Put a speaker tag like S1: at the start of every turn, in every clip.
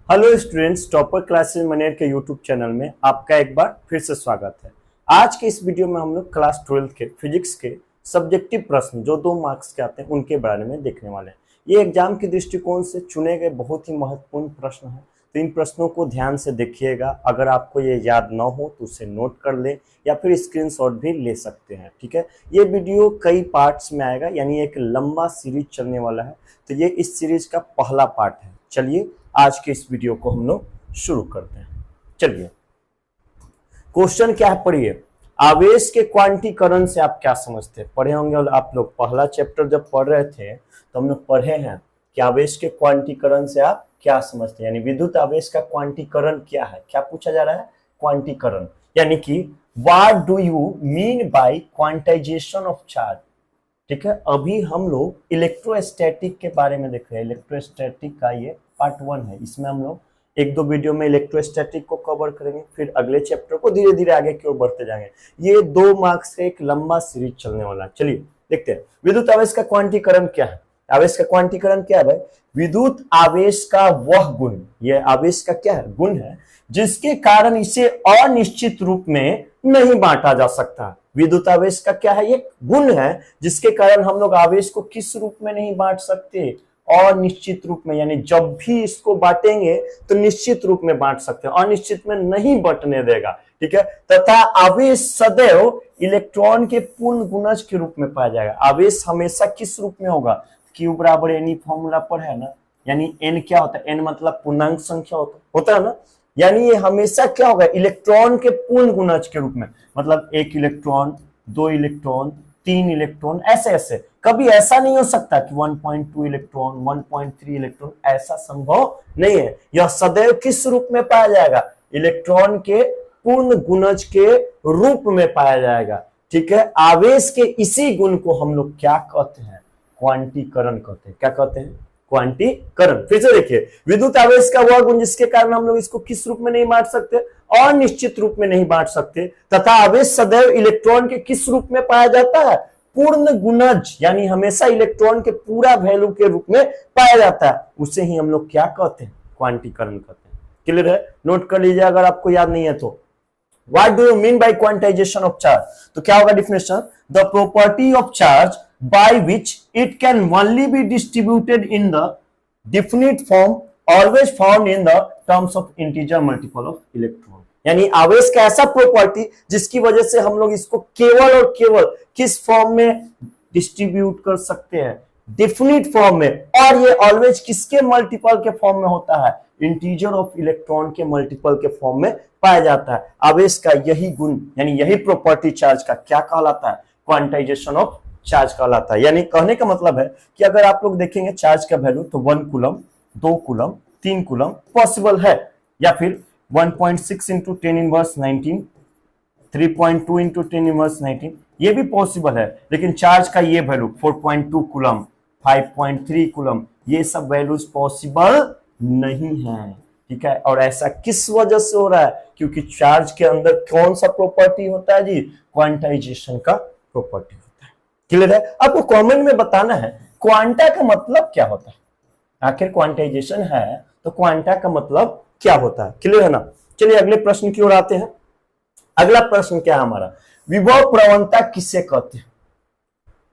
S1: Hello students, topper classes Maner के YouTube channel में आपका एक बार फिर से स्वागत है। आज के इस वीडियो में हम लोग क्लास 12 के फिजिक्स के सब्जेक्टिव प्रश्न जो 2 मार्क्स के आते हैं उनके बारे में देखने वाले हैं। ये एग्जाम के दृष्टिकोण से चुने गए बहुत ही महत्वपूर्ण प्रश्न हैं, तो इन प्रश्नों को ध्यान से देखिएगा। अगर आपको ये याद ना हो तो उसे नोट कर लें या फिर स्क्रीनशॉट भी ले सकते हैं। ठीक है, ये वीडियो कई पार्ट्स में आएगा, यानी एक लंबा सीरीज चलने वाला है, तो ये इस सीरीज का पहला पार्ट है। चलिए आज के इस वीडियो को हम लोग शुरू करते हैं। चलिए, क्वेश्चन क्या है पढ़िए। आवेश के क्वांटीकरण से आप क्या समझते हैं? पढ़े होंगे और आप लोग पहला चैप्टर जब पढ़ रहे थे तो हम लोग पढ़े हैं कि आवेश के क्वांटीकरण से आप क्या समझते हैं, यानी विद्युत आवेश का क्वांटीकरण क्या है। क्या पूछा जा रहा है? क्वांटीकरण, यानी कि what do you mean by quantization of charge. ठीक है, अभी हम लोग इलेक्ट्रोस्टैटिक के बारे में देख रहे हैं। इलेक्ट्रोस्टैटिक का ये पार्ट 1 है। इसमें हम लोग 1-2 वीडियो में इलेक्ट्रोस्टैटिक को कवर करेंगे, फिर अगले चैप्टर को धीरे धीरे आगे की ओर बढ़ते जाएंगे। ये 2 मार्क्स का एक लंबा सीरीज चलने वाला है। चलिए देखते हैं विद्युत आवेश का क्वांटीकरण क्या है। आवेश का क्वांटीकरण क्या है भाई? विद्युत आवेश का वह गुण, ये आवेश का क्या है? गुण है, जिसके कारण इसे अनिश्चित रूप में नहीं बांटा जा सकता। विद्युत आवेश का क्या है? ये गुण है जिसके कारण हम लोग आवेश को किस रूप में नहीं बांट सकते? अनिश्चित रूप में, यानी जब भी इसको बांटेंगे तो निश्चित रूप में बांट सकते हैं, अनिश्चित में नहीं बंटने देगा। ठीक है, तथा आवेश सदैव इलेक्ट्रॉन के पूर्ण गुणज के रूप में पाया जाएगा। आवेश हमेशा किस रूप में होगा? Q बराबर एन फॉर्मूला पर है ना, यानी n क्या होता है? n मतलब पूर्णांक संख्या होता है ना, यानी ये हमेशा क्या होगा? इलेक्ट्रॉन के पूर्ण गुणज के रूप में, मतलब 1 इलेक्ट्रॉन, 2 इलेक्ट्रॉन, 3 इलेक्ट्रॉन, ऐसे ऐसे। कभी ऐसा नहीं हो सकता कि 1.2 इलेक्ट्रॉन, 1.3 इलेक्ट्रॉन, ऐसा संभव नहीं है। यह सदैव किस रूप में पाया जाएगा? इलेक्ट्रॉन के पूर्ण गुणज के रूप में पाया जाएगा। ठीक है, आवेश के इसी गुण को हम लोग क्या कहते हैं? क्वांटीकरण कहते हैं। क्या कहते हैं? क्वांटीकरण। फिर से देखिए, विद्युत आवेश का वह गुण जिसके कारण हम लोग इसको किस रूप में नहीं बांट सकते? अनिश्चित रूप में नहीं बांट सकते। तथा आवेश सदैव इलेक्ट्रॉन के किस रूप में पाया जाता है? पूर्ण गुणज, यानी हमेशा इलेक्ट्रॉन के पूरा वैल्यू के रूप में पाया जाता है। उसे ही हम लोग क्या कहते हैं? क्वांटीकरण कहते हैं। क्लियर है? नोट कर लीजिए अगर आपको याद नहीं है तो। What do you mean by quantization of charge? तो क्या होगा definition? The property of charge by which it can only be distributed in the definite form always found in the terms of integer multiple of electron। यानी आवेश का ऐसा property जिसकी वजह से हम लोग इसको केवल और केवल किस फॉर्म में डिस्ट्रीब्यूट कर सकते हैं? डेफिनिट फॉर्म में। और ये ऑलवेज किसके मल्टीपल के फॉर्म में होता है? इंटीजर ऑफ इलेक्ट्रॉन के मल्टीपल के फॉर्म में पाया जाता है। आवेश का यही गुण, यानी यही प्रॉपर्टी चार्ज का क्या कहलाता है? क्वांटाइजेशन ऑफ चार्ज कहलाता है। यानी कहने का मतलब है कि अगर आप लोग देखेंगे चार्ज का वैल्यू तो 1 कूलम, 2 कूलम, 3 कूलम पॉसिबल है, या फिर 1.6 इंटू 10⁻19, 3.2 इंटू 10⁻19, ये भी पॉसिबल है। लेकिन चार्ज का ये वैल्यू 4.2 कूलम, 5.3 कूलम, ये सब वैल्यूज पॉसिबल नहीं है। ठीक है, और ऐसा किस वजह से हो रहा है? क्योंकि चार्ज के अंदर कौन सा प्रॉपर्टी होता है जी? क्वांटाइजेशन का प्रॉपर्टी होता है। क्लियर है? आपको कमेंट में बताना है क्वांटा का मतलब क्या होता है। आखिर क्वांटाइजेशन है तो क्वांटा का मतलब क्या होता है? क्लियर है ना? चलिए अगले प्रश्न की ओर आते हैं। अगला प्रश्न क्या है हमारा? विभव प्रवणता किसे कहते हैं?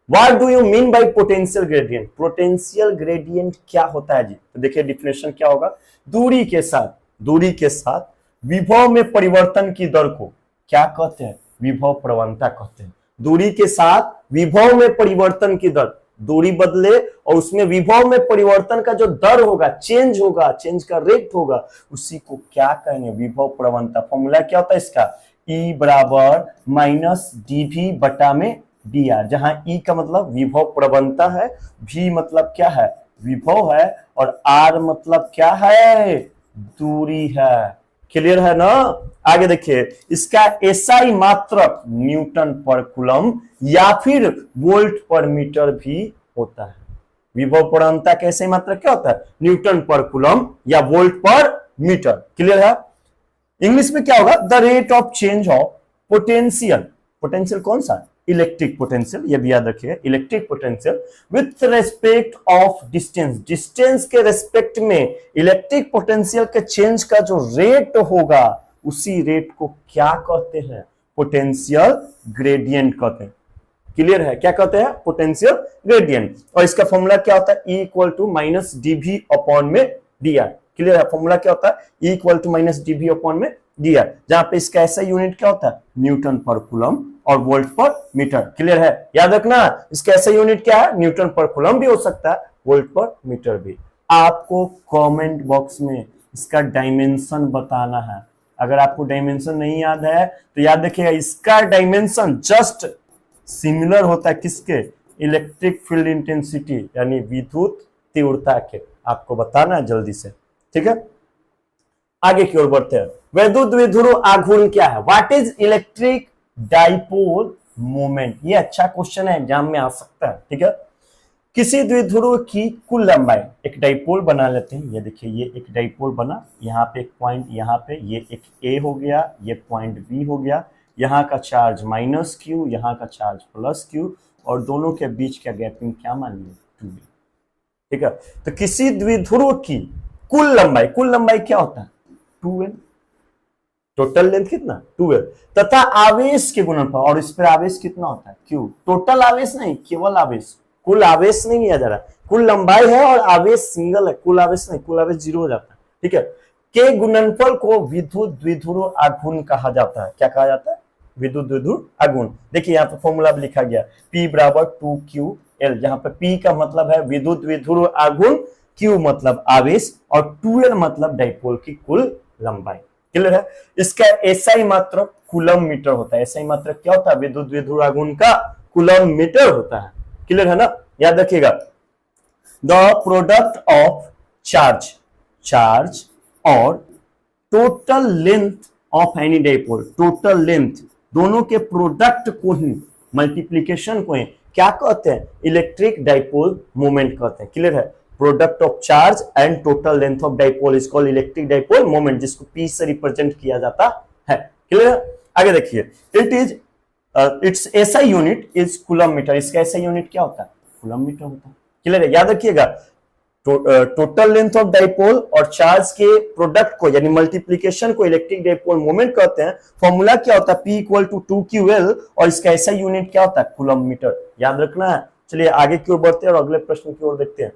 S1: What do you mean by potential gradient? Potential gradient क्या होता है जी? तो देखिए डिफिनेशन क्या होगा? दूरी के साथ विभव में परिवर्तन की दर को क्या कहते हैं? विभव प्रवणता कहते हैं। दूरी के साथ विभव में परिवर्तन की दर, दूरी बदले और उसमें विभव में परिवर्तन का जो दर होगा, चेंज होगा, चेंज का रेट होगा, उसी को क्या कहेंगे? विभव प्रवणता। फॉर्मूला क्या होता है इसका? E बराबर माइनस dV बटा में dr, जहां E का मतलब विभव प्रवणता है, V मतलब क्या है? विभव है, और R मतलब क्या है? दूरी है। क्लियर है ना? आगे देखिए, इसका SI मात्रक न्यूटन पर कूलम या फिर वोल्ट पर मीटर भी होता है। विभव प्रवणता का SI मात्रक क्या होता है? न्यूटन पर कूलम या वोल्ट पर मीटर। क्लियर है? इंग्लिश में क्या होगा? The rate of change of potential. Potential कौन सा? इलेक्ट्रिक पोटेंशियल, ये भी याद रखिएगा, electric potential with respect of distance, distance के रेस्पेक्ट में इलेक्ट्रिक पोटेंशियल के चेंज का जो रेट होगा उसी रेट को क्या कहते हैं, पोटेंशियल ग्रेडियंट कहते हैं। क्लियर है, क्या कहते हैं, पोटेंशियल ग्रेडियंट। और इसका फॉर्मूला क्या होता है, E equal to minus dV upon में dr। क्लियर है, फॉर्मूला क्या होता है, E equal to minus dV upon में dr, जहां पे इसका ऐसा यूनिट क्या होता है, न्यूटन पर कूलम और वोल्ट पर मीटर। क्लियर है, याद रखना इसका ऐसा यूनिट क्या है, न्यूटन पर कूलम भी हो सकता है, वोल्ट पर मीटर भी। आपको कमेंट बॉक्स में इसका डायमेंशन बताना है। अगर आपको डायमेंशन नहीं याद है तो याद रखिएगा, इसका डायमेंशन जस्ट सिमिलर होता है किसके, इलेक्ट्रिक फील्ड इंटेंसिटी यानी विद्युत तीव्रता के। आपको बताना है जल्दी से, ठीक है। आगे की ओर बढ़ते हैं। वैद्युत द्विध्रुव आघूर्ण क्या है, what is electric dipole moment. ये अच्छा क्वेश्चन है, एग्जाम में आ सकता है, ठीक है। किसी द्विध्रुव की कुल लंबाई, एक डाइपोल बना लेते हैं, ये देखिए ये एक डाइपोल बना, यहाँ पे एक पॉइंट, यहाँ पे ये एक ए हो गया, ये पॉइंट बी हो गया, यहाँ का चार्ज माइनस क्यू, यहाँ का चार्ज प्लस क्यू, और दोनों के बीच का गैपिंग क्या मान लिया, 2b, ठीक है। तो किसी द्विध्रुव की कुल लंबाई क्या होता है, 2l, टोटल लेंथ कितना, 2l, तथा आवेश के गुणनफल, और इस पर आवेश कितना होता है, q, टोटल आवेश नहीं, केवल आवेश, कुल आवेश नहीं लिया जा रहा, कुल लंबाई है और आवेश सिंगल है, कुल आवेश नहीं, कुल आवेश 0 हो जाता है, ठीक है। के गुणनफल को विद्युत द्विध्रुव आघूर्ण कहा जाता है, क्या कहा जाता है, विद्युत द्विध्रुव आघूर्ण। देखिए यहाँ पे फॉर्मूला भी लिखा गया, P बराबर 2QL, जहां पे P का मतलब है विद्युत द्विध्रुव आघूर्ण, Q मतलब आवेश, और 2L मतलब डाइपोल की कुल लंबाई। क्लियर है, इसका एसआई मात्रक कूलम मीटर होता है, एसआई मात्रक क्या होता है, विद्युत द्विध्रुव आघूर्ण का कूलम मीटर होता है। क्लियर है ना, याद रखिएगा। द प्रोडक्ट ऑफ चार्ज और total length of any dipole, total length दोनों के प्रोडक्ट को ही, मल्टीप्लीकेशन को ही क्या कहते हैं, इलेक्ट्रिक डाइपोल मोमेंट कहते हैं। क्लियर है, product of charge and total length of dipole is called electric dipole moment, जिसको P से रिप्रेजेंट किया जाता है। क्लियर है, आगे देखिए, its SI unit is coulomb metre, इसका एसआई यूनिट क्या होता है, कूलम मीटर होता है। क्लियर है, याद रखिएगा, टोटल लेंथ ऑफ डाइपोल और चार्ज के प्रोडक्ट को यानी मल्टीप्लीकेशन को इलेक्ट्रिक डाइपोल मोमेंट कहते हैं। फॉर्मूला क्या होता है, P इक्वल टू 2QL, और इसका ऐसा यूनिट क्या होता है, कूलम मीटर, याद रखना है। चलिए आगे की ओर बढ़ते हैं और अगले प्रश्न की ओर देखते हैं।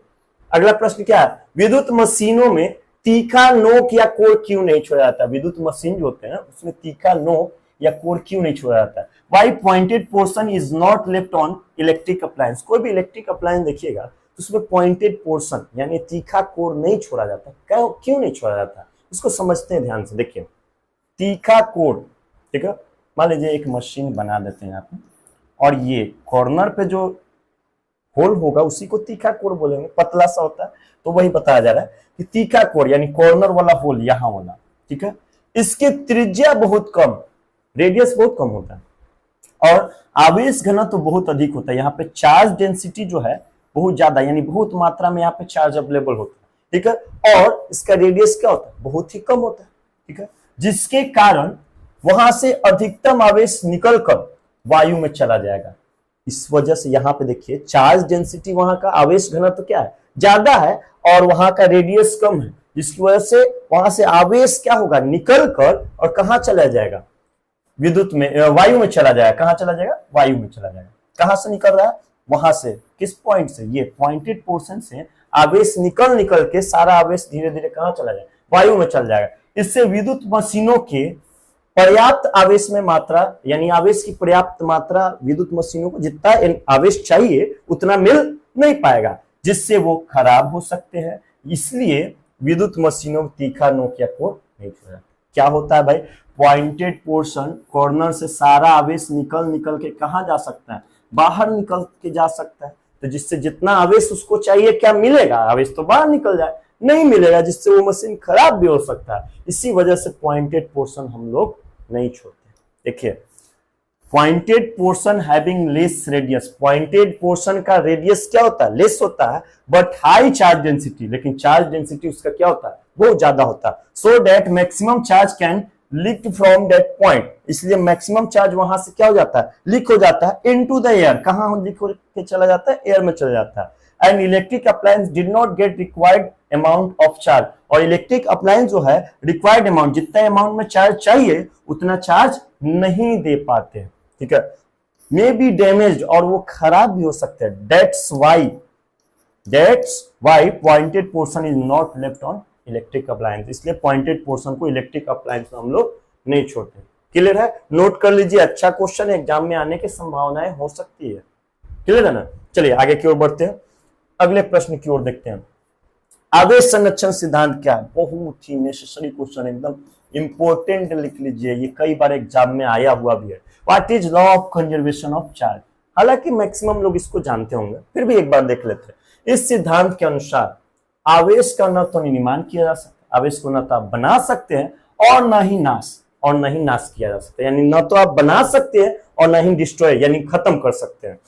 S1: अगला प्रश्न क्या है, विद्युत मशीनों में तीखा नोक या कोर क्यों नहीं छोड़ा जाता, विद्युत मशीन जो होते हैं उसमें तीखा नोक या कोर क्यों नहीं छोड़ा जाता है। Why pointed portion is not left on electric appliance, कोई भी इलेक्ट्रिक अप्लायंस देखिएगा तो उसमें पॉइंटेड पोर्शन यानी तीखा कोर नहीं छोड़ा जाता, क्यों नहीं छोड़ा जाता, इसको समझते हैं ध्यान से। देखिए तीखा कोर, ठीक है, मान लीजिए एक मशीन बना देते हैं यहाँ पे, और ये कॉर्नर पे जो होल होगा उसी को तीखा कोर बोलेंगे, पतला सा होता है, तो वही बताया जा रहा है कि तीखा कोर यानी कॉर्नर वाला होल यहाँ वाला, ठीक है, इसकी त्रिज्या बहुत कम, रेडियस बहुत कम होता है और आवेश घनत्व तो बहुत अधिक होता है। यहाँ पे चार्ज डेंसिटी जो है बहुत ज्यादा, यानी बहुत मात्रा में यहाँ पे चार्ज अवेलेबल होता है, ठीक है, और इसका रेडियस क्या होता है, बहुत ही कम होता है, ठीक है, जिसके कारण वहां से अधिकतम आवेश निकलकर वायु में चला जाएगा। इस वजह से यहाँ पे देखिए चार्ज डेंसिटी वहां का आवेश घनत्व तो क्या है, ज्यादा है, और वहां का रेडियस कम है, जिसकी वजह से वहां से आवेश क्या होगा, निकल कर और कहां चला जाएगा, विद्युत में, वायु में चला जाएगा। कहां चला जाएगा, वायु में चला जाएगा। कहां से निकल रहा है, वहां से, किस पॉइंट से, ये पॉइंटेड पोर्शन से आवेश निकल के सारा आवेश धीरे धीरे कहां चला जाएगा, वायु में चल जाएगा। इससे विद्युत मशीनों के पर्याप्त आवेश में मात्रा यानी आवेश की पर्याप्त मात्रा विद्युत मशीनों को जितना आवेश चाहिए उतना मिल नहीं पाएगा, जिससे वो खराब हो सकते हैं। इसलिए विद्युत मशीनों में तीखा नोक या कोर नहीं छोड़ा। क्या होता है भाई, पॉइंटेड पोर्शन, कॉर्नर से सारा आवेश निकल के कहां जा सकता है, बाहर निकल के जा सकता है, तो जिससे जितना आवेश उसको चाहिए क्या मिलेगा, आवेश तो बाहर निकल जाए, नहीं मिलेगा, जिससे वो मशीन खराब भी हो सकता है। इसी वजह से पॉइंटेड पोर्शन हम लोग नहीं छोड़ते। देखिए pointed portion having less radius, pointed portion का रेडियस क्या होता है, लेस होता है, बट हाई चार्ज डेंसिटी, लेकिन चार्ज डेंसिटी उसका क्या होता है, बहुत ज्यादा होता है। So that maximum charge can leak from that point, इसलिए मैक्सिमम चार्ज वहां से क्या हो जाता है, लीक हो जाता है इनटू द एयर। कहां लीक होकर चला जाता है, एयर में चला जाता है। And electric appliance did not gate required amount of charge, और इलेक्ट्रिक अप्लायंस जो है रिक्वायर्ड अमाउंट, जितना अमाउंट में चार्ज चाहिए उतना चार्ज नहीं दे पाते, ठीक है। मे बी डैमेज्ड, और वो खराब भी हो सकते हैं। That's why pointed portion is not left on electric appliance, इसलिए पॉइंटेड पोर्शन को इलेक्ट्रिक अप्लायंस में हम लोग नहीं छोड़ते। क्लियर है, नोट कर लीजिए, अच्छा क्वेश्चन एग्जाम में आने की संभावनाएं हो सकती है। क्लियर है ना, चलिए आगे की ओर बढ़ते हैं, अगले प्रश्न की ओर देखते हैं। आवेश संरक्षण सिद्धांत क्या है, बहुत ही नेसेसरी क्वेश्चन, एकदम इंपॉर्टेंट, लिख लीजिए, ये कई बार एग्जाम में आया हुआ भी है। What is law of conservation of charge, हालांकि मैक्सिमम लोग इसको जानते होंगे, फिर भी एक बार देख लेते हैं। इस सिद्धांत के अनुसार आवेश का न तो निर्माण किया जा सकता, आवेश को न तो आप बना सकते हैं और न ही नाश किया जा सकता है, यानी न तो आप बना सकते हैं और न ही डिस्ट्रॉय यानी खत्म कर सकते हैं,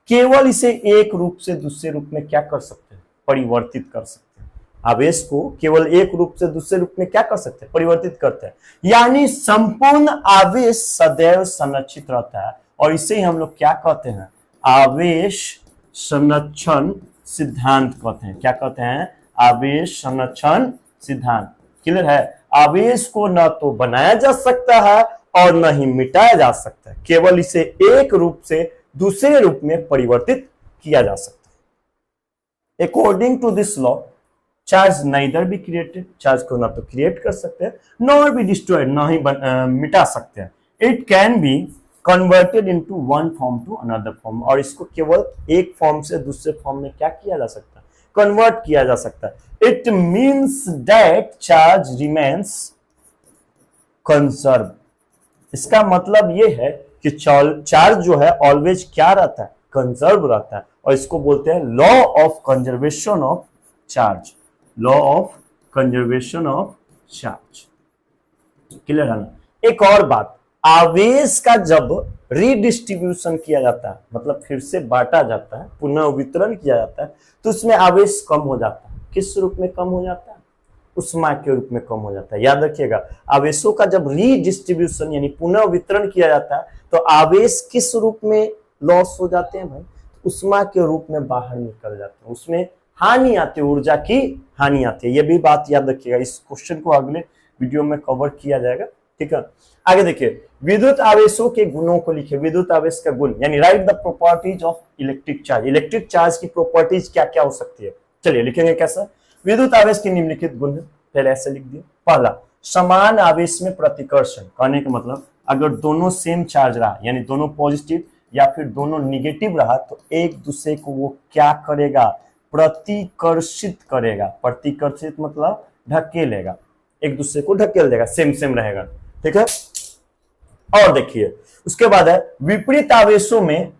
S1: केवल इसे एक रूप से दूसरे रूप में क्या कर सकते हैं, परिवर्तित कर सकते हैं। आवेश को केवल एक रूप से दूसरे रूप में क्या कर सकते हैं, परिवर्तित करते हैं, यानी संपूर्ण आवेश सदैव संरक्षित रहता है, और इसे ही हम लोग क्या कहते हैं, आवेश संरक्षण सिद्धांत कहते हैं। क्या कहते हैं, आवेश संरक्षण सिद्धांत। क्लियर है, आवेश को न तो बनाया जा सकता है और न ही मिटाया जा सकता है, केवल इसे एक रूप से दूसरे रूप में परिवर्तित किया जा सकता है। According to this law charge neither be created, charge को ना तो क्रिएट कर सकते हैं नॉर बी डिस्ट्रॉयड, ना ही मिटा सकते हैं। It can be converted into one form to another form, और इसको केवल एक फॉर्म से दूसरे फॉर्म में क्या किया जा सकता है, कन्वर्ट किया जा सकता है। It means that charge remains conserve, इसका मतलब ये है कि चार्ज जो है ऑलवेज क्या रहता है, कंजर्व रहता है, और इसको बोलते हैं law of conservation of charge, law of conservation of charge. Clear है ना। एक और बात, आवेश का जब रीडिस्ट्रीब्यूशन किया जाता है, मतलब फिर से बांटा जाता है, पुनः वितरण किया जाता है, तो उसमें आवेश कम हो जाता है। किस रूप में कम हो जाता है, उष्मा के रूप में कम हो जाता है। याद रखिएगा, आवेशों का जब रीडिस्ट्रीब्यूशन यानी पुनः वितरण किया जाता है तो आवेश किस रूप में लॉस हो जाते हैं भाई, उष्मा के रूप में बाहर निकल जाते हैं, उसमें हानि आती है, ऊर्जा की हानि आती है। यह भी बात याद रखिएगा, इस क्वेश्चन को अगले वीडियो में कवर किया जाएगा, ठीक है। आगे देखिए, विद्युत आवेशों के गुणों को लिखिए, विद्युत आवेश का गुण यानी right the properties of electric charge, electric charge की प्रॉपर्टीज क्या क्या हो सकती है। चलिए लिखेंगे कैसा, विद्युत आवेश के निम्नलिखित गुण है, पहले ऐसे लिख दिए। पहला, समान आवेश में प्रतिकर्षण, कहने का मतलब अगर दोनों सेम चार्ज रहा यानी दोनों पॉजिटिव या फिर दोनों निगेटिव रहा तो एक दूसरे को वो क्या करेगा, प्रतिकर्षित करेगा। प्रतिकर्षित मतलब ढकेलेगा, एक दूसरे को ढकेल देगा, सेम सेम रहेगा, ठीक है। और देखिए उसके बाद है विपरीत आवेशों में,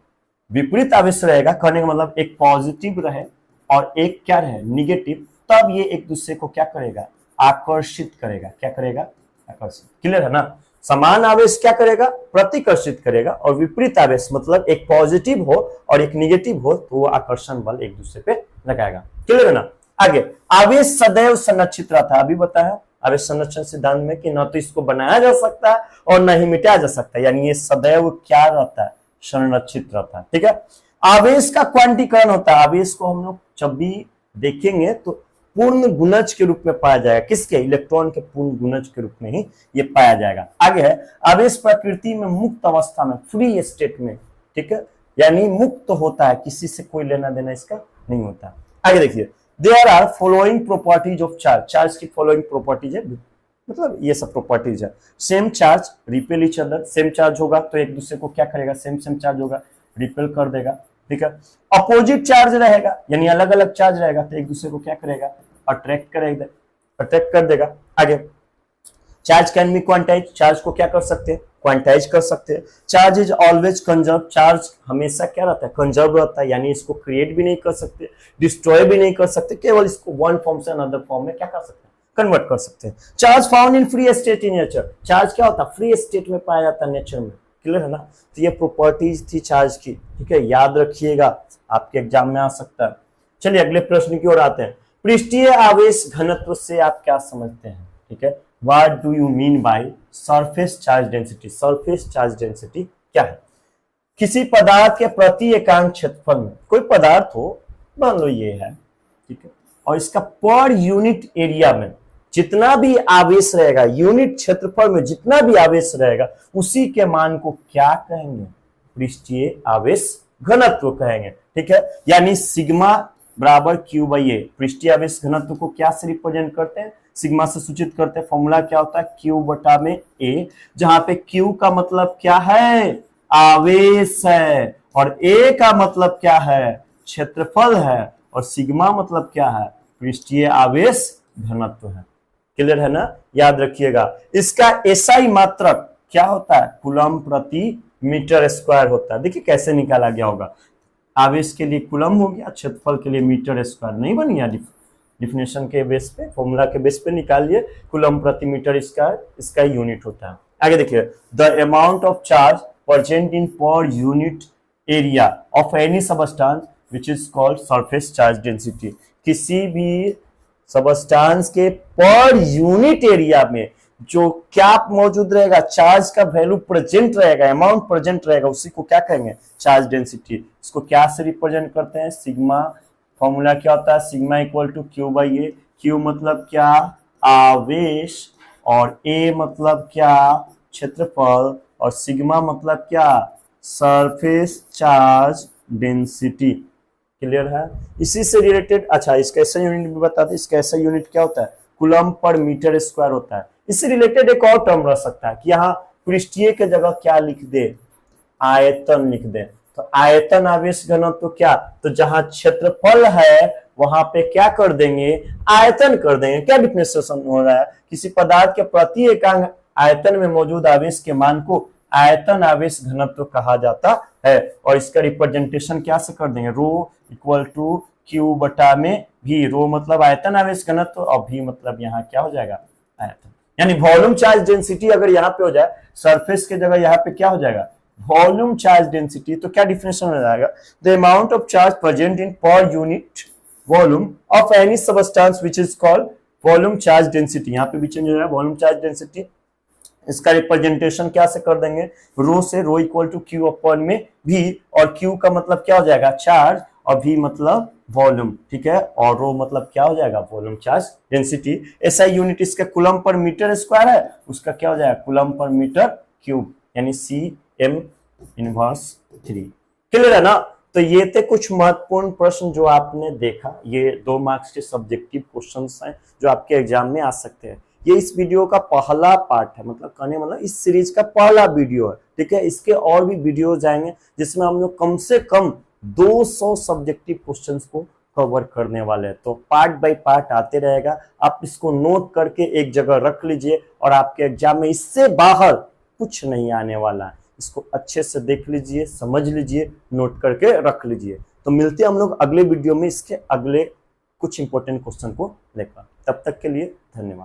S1: विपरीत आवेश रहेगा, कहने का मतलब एक पॉजिटिव रहे और एक क्या रहे, निगेटिव, तब ये एक दूसरे को क्या करेगा, आकर्षित करेगा। क्या करेगा, आकर्षित। क्लियर है ना। समान आवेश क्या करेगा, प्रतिकर्षित करेगा, और विपरीत आवेश मतलब एक पॉजिटिव हो और एक निगेटिव हो तो वो आकर्षण बल एक दूसरे पे लगाएगा। क्लियर है ना। आगे, आवेश सदैव संरक्षित रहता है, अभी बताया आवेश संरक्षण सिद्धांत में कि न तो इसको बनाया जा सकता है और न ही मिटाया जा सकता है, यानी ये सदैव क्या रहता है, संरक्षित रहता है, ठीक है। आवेश का क्वांटीकरण होता है, आवेश को हम लोग जब भी देखेंगे तो पूर्ण गुणज के रूप में पाया जाएगा, किसके, इलेक्ट्रॉन के पूर्ण गुणज के रूप में ही ये पाया जाएगा। आगे है, आवेश प्रकृति में मुक्त अवस्था में, फ्री स्टेट में, ठीक है, यानी मुक्त होता है, किसी से कोई लेना देना इसका नहीं होता। आगे देखिए, there are following properties of charge, charge की फॉलोइंग प्रॉपर्टीज है, मतलब ये सब प्रॉपर्टीज है। Same charge repel each other, same charge होगा तो एक दूसरे को क्या करेगा, सेम सेम चार्ज होगा, रिपेल कर देगा, ठीक है। अपोजिट चार्ज रहेगा यानी अलग अलग चार्ज रहेगा तो एक दूसरे को क्या करेगा, अट्रैक्ट करेगा, अट्रैक्ट कर देगा। आगे, charge can be quantize, charge को क्या कर सकते हैं, क्वांटाइज कर सकते हैं। Charge is always conserve, charge हमेशा क्या रहता है, कंजर्व रहता है, यानी इसको क्रिएट भी नहीं कर सकते, डिस्ट्रॉय भी नहीं कर सकते, केवल इसको वन फॉर्म से अनदर फॉर्म में क्या कर सकते हैं, कन्वर्ट कर सकते हैं। Charge found in free state in nature, charge क्या होता है, फ्री स्टेट में पाया जाता है नेचर में। क्लियर है ना। तो ये प्रॉपर्टीज थी चार्ज की, ठीक है, याद रखिएगा, आपके एग्जाम में आ सकता है। चलिए अगले प्रश्न की ओर आते हैं। पृष्ठीय आवेश घनत्व से आप क्या समझते हैं, ठीक है, what do you mean by surface charge density? Surface charge density क्या है? किसी पदार्थ के प्रति एकांक क्षेत्रफल में, कोई पदार्थ हो, मान लो ये है, ठीक है, और इसका पर यूनिट एरिया में जितना भी आवेश रहेगा, यूनिट क्षेत्रफल में जितना भी आवेश रहेगा, उसी के मान को क्या कहेंगे? पृष्ठीय आवेश घनत्व कहेंगे। ठीक है, यानी सिग्मा बराबर क्यू बाई ए। पृष्ठीय आवेश घनत्व को क्या से रिप्रेजेंट करते हैं? सिग्मा से सूचित करते हैं। फॉर्मूला क्या होता है? क्यू बटा में ए, जहां पे क्यू का मतलब क्या है? आवेश है, और ए का मतलब क्या है? क्षेत्रफल है, और सिग्मा मतलब क्या है? पृष्ठीय आवेश घनत्व है। क्लियर है ना? याद रखिएगा। इसका एसआई मात्रक क्या होता है? कूलम प्रति मीटर स्क्वायर होता है। देखिए कैसे निकाला गया होगा। आवेश के लिए कूलम हो गया, क्षेत्रफल के लिए मीटर स्क्वायर। नहीं बन गया? डिफिनेशन के बेस पे, फॉर्मूला के बेस पे निकालिए। कूलम प्रति मीटर स्क्वायर इसका यूनिट होता है। आगे देखिए, the amount of charge present in per unit area of any substance which is called surface charge density. किसी भी सबस्टेंस के पर यूनिट एरिया में जो क्या मौजूद रहेगा? चार्ज का वैल्यू प्रेजेंट रहेगा, अमाउंट प्रेजेंट रहेगा, उसी को क्या कहेंगे? Charge density. इसको क्या से रिप्रेजेंट करते हैं? सिग्मा। फॉर्मूला क्या होता है? Sigma equal to Q by A. Q मतलब क्या? आवेश, और ए मतलब क्या? क्षेत्रफल, और सिग्मा मतलब क्या? Surface charge density. क्लियर है? इसी से रिलेटेड, अच्छा इसका ऐसा यूनिट भी बता दें। इसका ऐसा यूनिट क्या होता है? कूलम पर मीटर स्क्वायर होता है। इससे रिलेटेड एक और टर्म रह सकता है कि यहाँ पृष्ठीय के जगह क्या लिख दे? आयतन लिख दे। तो आयतन आवेश घनत्व क्या? तो जहां क्षेत्रफल है वहां पे क्या कर देंगे? आयतन कर देंगे। क्या डिफरेंशिएशन हो रहा है? किसी पदार्थ के प्रति एकांक आयतन में मौजूद आवेश के मान को आयतन आवेश घनत्व कहा जाता है, और इसका रिप्रेजेंटेशन क्या से कर देंगे? रो इक्वल टू क्यू बटा में भी। रो मतलब आयतन आवेश घनत्व, और भी मतलब यहाँ क्या हो जाएगा? आयतन। यानी वॉल्यूम चार्ज डेंसिटी अगर यहाँ पे हो जाए, सरफेस के जगह यहाँ पे क्या हो जाएगा? Volume charge density. तो क्या डिफिनेशन हो जाएगा? The amount of charge present in per unit volume of any substance which is called volume charge density. यहाँ पे भी चेंज हो रहा है, वॉल्यूम चार्ज डेंसिटी। इसका रिप्रेजेंटेशन क्या से कर देंगे? रो से। Rho equal to Q upon में भी, और क्यू का मतलब क्या हो जाएगा? चार्ज, और भी मतलब वॉल्यूम। ठीक है, और रो मतलब क्या हो जाएगा? Volume charge density. ऐसा यूनिट इसका कूलम पर मीटर स्क्वायर है, उसका क्या हो जाएगा? कूलम पर मीटर क्यूब, यानी CM इनवर्स 3। क्लियर है ना? तो ये थे कुछ महत्वपूर्ण प्रश्न जो आपने देखा। ये 2 मार्क्स के सब्जेक्टिव क्वेश्चंस हैं जो आपके एग्जाम में आ सकते हैं। ये इस वीडियो का पहला पार्ट है, मतलब कहने मतलब इस सीरीज का पहला वीडियो है। ठीक है, इसके और भी वीडियो जाएंगे जिसमें हम लोग कम से कम 200 सब्जेक्टिव क्वेश्चंस को कवर करने वाले हैं। तो पार्ट बाय पार्ट आते रहेगा। आप इसको नोट करके एक जगह रख लीजिए, और आपके एग्जाम में इससे बाहर कुछ नहीं आने वाला है। इसको अच्छे से देख लीजिए, समझ लीजिए, नोट करके रख लीजिए। तो मिलते हैं हम लोग अगले वीडियो में इसके अगले कुछ इंपॉर्टेंट क्वेश्चन को लेकर। तब तक के लिए धन्यवाद।